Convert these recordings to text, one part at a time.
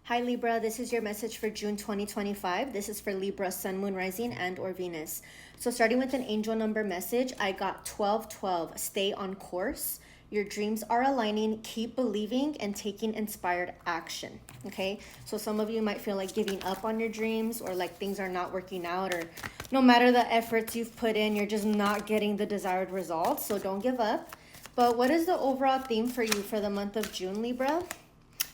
Hi Libra, this is your message for June 2025. This is for Libra, Sun, Moon, Rising, and or Venus. So starting with an angel number message, I got 1212, stay on course. Your dreams are aligning, keep believing and taking inspired action, okay? So some of you might feel like giving up on your dreams or like things are not working out, or no matter the efforts you've put in, you're just not getting the desired results, so don't give up. But what is the overall theme for you for the month of June, Libra?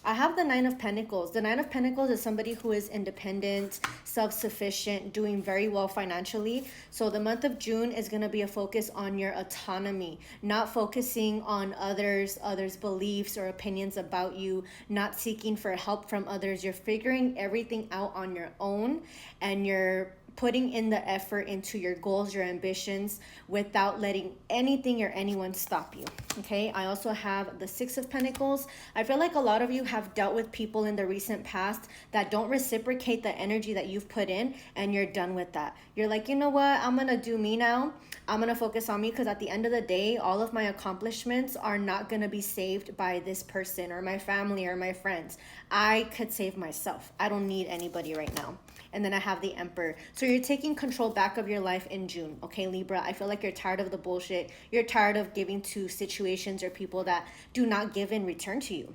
I have the Nine of Pentacles. The Nine of Pentacles is somebody who is independent, self-sufficient, doing very well financially. So the month of June is going to be a focus on your autonomy, not focusing on others' beliefs or opinions about you, not seeking for help from others. You're figuring everything out on your own, and you're putting in the effort into your goals, your ambitions, without letting anything or anyone stop you, okay? I also have the Six of Pentacles. I feel like a lot of you have dealt with people in the recent past that don't reciprocate the energy that you've put in, and you're done with that. You're like, you know what? I'm gonna do me now. I'm gonna focus on me, because at the end of the day, all of my accomplishments are not gonna be saved by this person or my family or my friends. I could save myself. I don't need anybody right now. And then I have the Emperor. So you're taking control back of your life in June, okay, Libra? I feel like you're tired of the bullshit. You're tired of giving to situations or people that do not give in return to you.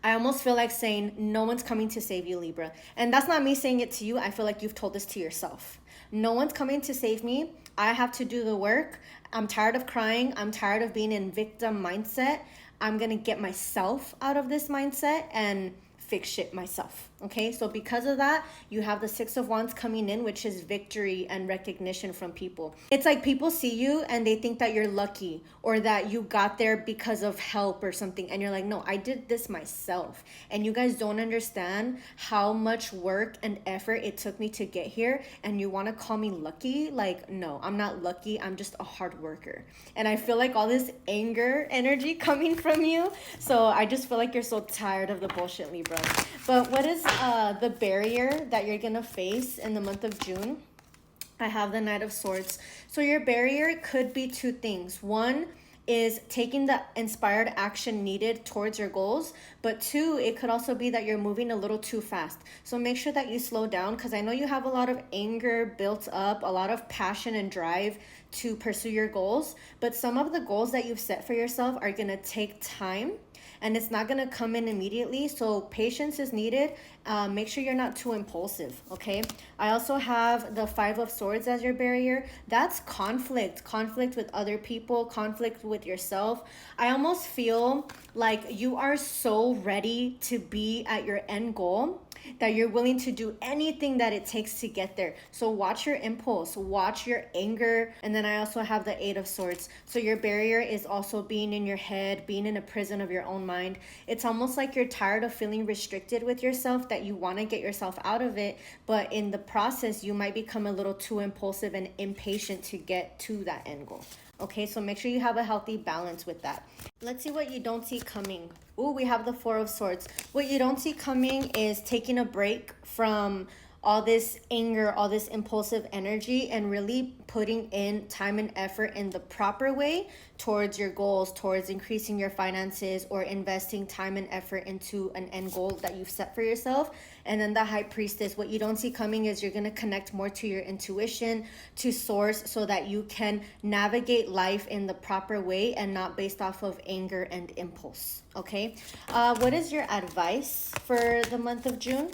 I almost feel like saying no one's coming to save you, Libra. And that's not me saying it to you. I feel like you've told this to yourself. No one's coming to save me. I have to do the work. I'm tired of crying. I'm tired of being in victim mindset. I'm going to get myself out of this mindset and fix shit myself, okay? So because of that, you have the Six of Wands coming in, which is victory and recognition from people. It's like people see you and they think that you're lucky, or that you got there because of help or something, and you're like, no, I did this myself. And you guys don't understand how much work and effort it took me to get here, and you want to call me lucky? Like, no, I'm not lucky. I'm just a hard worker. And I feel like all this anger energy coming from you, so I just feel like you're so tired of the bullshit, Libra. But what is the barrier that you're gonna face in the month of June? I have the Knight of Swords. So your barrier could be two things. One is taking the inspired action needed towards your goals, but two, it could also be that you're moving a little too fast. So make sure that you slow down, because I know you have a lot of anger built up, a lot of passion and drive to pursue your goals, but some of the goals that you've set for yourself are gonna take time, and it's not going to come in immediately. So patience is needed. Make sure you're not too impulsive, okay? I also have the Five of Swords as your barrier. That's conflict with other people, conflict with yourself. I almost feel like you are so ready to be at your end goal that you're willing to do anything that it takes to get there. So watch your impulse, watch your anger. And then I also have the Eight of Swords. So your barrier is also being in your head, being in a prison of your own mind. It's almost like you're tired of feeling restricted with yourself, that you want to get yourself out of it, but in the process you might become a little too impulsive and impatient to get to that end goal. Okay, so make sure you have a healthy balance with that. Let's see what you don't see coming. Ooh, we have the Four of Swords. What you don't see coming is taking a break from all this anger, all this impulsive energy, and really putting in time and effort in the proper way towards your goals, towards increasing your finances, or investing time and effort into an end goal that you've set for yourself. And then the High Priestess, what you don't see coming is you're going to connect more to your intuition, to source, so that you can navigate life in the proper way and not based off of anger and impulse, okay? What is your advice for the month of June?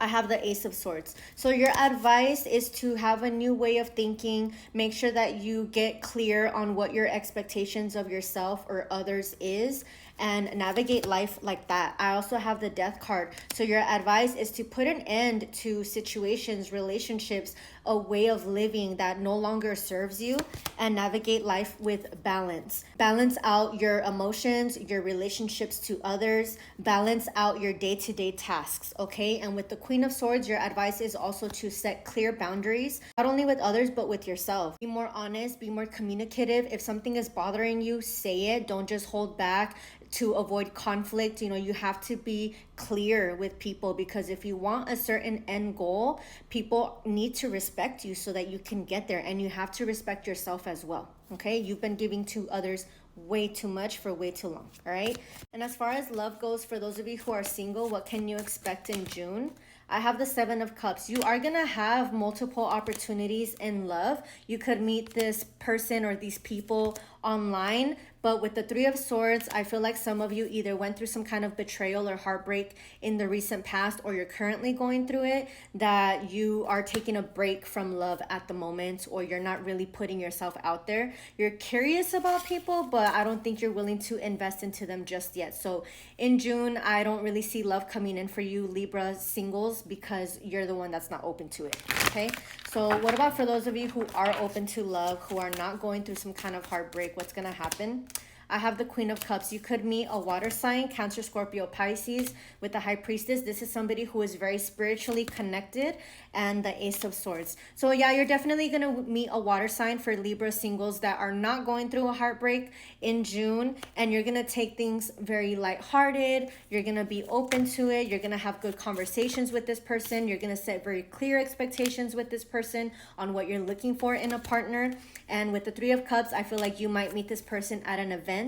I have the Ace of Swords. So your advice is to have a new way of thinking. Make sure that you get clear on what your expectations of yourself or others is, and navigate life like that. I also have the Death card. So your advice is to put an end to situations, relationships, a way of living that no longer serves you, and navigate life with balance. Balance out your emotions, your relationships to others, balance out your day-to-day tasks, okay? And with the Queen of Swords, your advice is also to set clear boundaries, not only with others, but with yourself. Be more honest, be more communicative. If something is bothering you, say it. Don't just hold back to avoid conflict. You know, you have to be clear with people, because if you want a certain end goal, people need to respect you so that you can get there, and you have to respect yourself as well, okay? You've been giving to others way too much for way too long. All right. And as far as love goes, for those of you who are single, what can you expect in June? I have the Seven of Cups. You are going to have multiple opportunities in love. You could meet this person or these people online, but with the Three of Swords, I feel like some of you either went through some kind of betrayal or heartbreak in the recent past, or you're currently going through it, that you are taking a break from love at the moment, or you're not really putting yourself out there. You're curious about people, but I don't think you're willing to invest into them just yet. So in June, I don't really see love coming in for you, Libra singles, because you're the one that's not open to it. Okay, so what about for those of you who are open to love, who are not going through some kind of heartbreak? What's going to happen? I have the Queen of Cups. You could meet a water sign, Cancer, Scorpio, Pisces, with the High Priestess. This is somebody who is very spiritually connected, and the Ace of Swords. So yeah, you're definitely going to meet a water sign for Libra singles that are not going through a heartbreak in June, and you're going to take things very lighthearted. You're going to be open to it. You're going to have good conversations with this person. You're going to set very clear expectations with this person on what you're looking for in a partner. And with the Three of Cups, I feel like you might meet this person at an event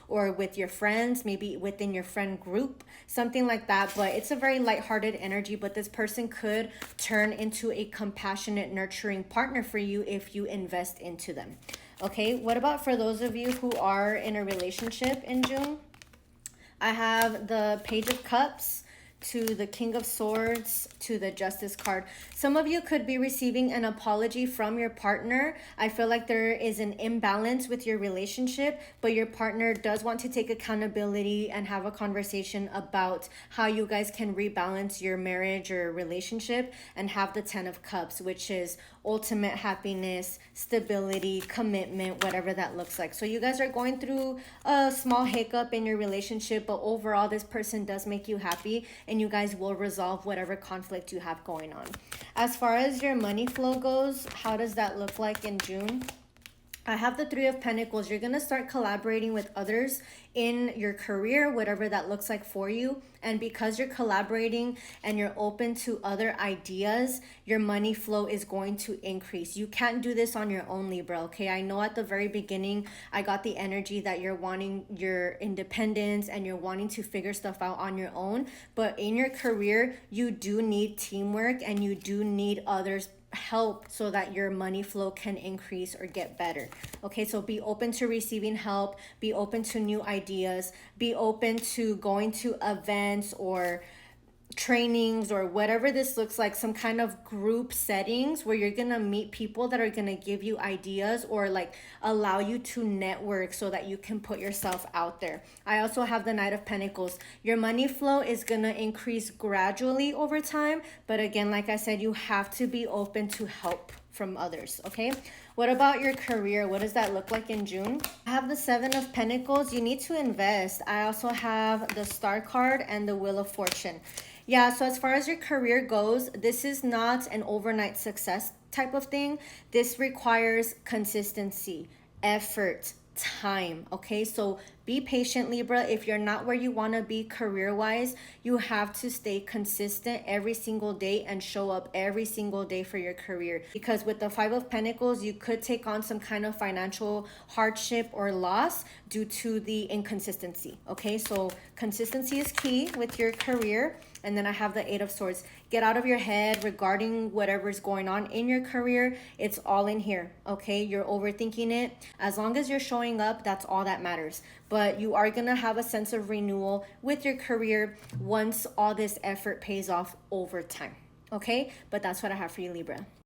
or with your friends, maybe within your friend group, something like that. But it's a very lighthearted energy, but this person could turn into a compassionate, nurturing partner for you if you invest into them. Okay, what about for those of you who are in a relationship in June? I have the Page of Cups to the King of Swords to the Justice card. Some of you could be receiving an apology from your partner. I feel like there is an imbalance with your relationship, but your partner does want to take accountability and have a conversation about how you guys can rebalance your marriage or relationship, and have the Ten of Cups, which is ultimate happiness, stability, commitment, whatever that looks like. So you guys are going through a small hiccup in your relationship, but overall this person does make you happy, and you guys will resolve whatever conflict you have going on. As far as your money flow goes, how does that look like in June? I have the Three of Pentacles. You're going to start collaborating with others in your career, whatever that looks like for you. And because you're collaborating and you're open to other ideas, your money flow is going to increase. You can't do this on your own, Libra, okay? I know at the very beginning, I got the energy that you're wanting your independence and you're wanting to figure stuff out on your own. But in your career, you do need teamwork and you do need others' help so that your money flow can increase or get better. Okay, so be open to receiving help, be open to new ideas, be open to going to events or trainings or whatever this looks like, some kind of group settings where you're gonna meet people that are gonna give you ideas or like allow you to network so that you can put yourself out there. I also have the Knight of Pentacles. Your money flow is gonna increase gradually over time, but again, like I said, you have to be open to help from others. Okay, what about your career? What does that look like in June? I have the Seven of Pentacles. You need to invest. I also have the Star card and the Wheel of Fortune. Yeah, so as far as your career goes, this is not an overnight success type of thing. This requires consistency, effort, time. Okay, so be patient, Libra. If you're not where you want to be career-wise, you have to stay consistent every single day and show up every single day for your career. Because with the Five of Pentacles, you could take on some kind of financial hardship or loss due to the inconsistency. Okay, so consistency is key with your career. And then I have the Eight of Swords. Get out of your head regarding whatever's going on in your career. It's all in here, okay? You're overthinking it. As long as you're showing up, that's all that matters. But you are going to have a sense of renewal with your career once all this effort pays off over time, okay? But that's what I have for you, Libra.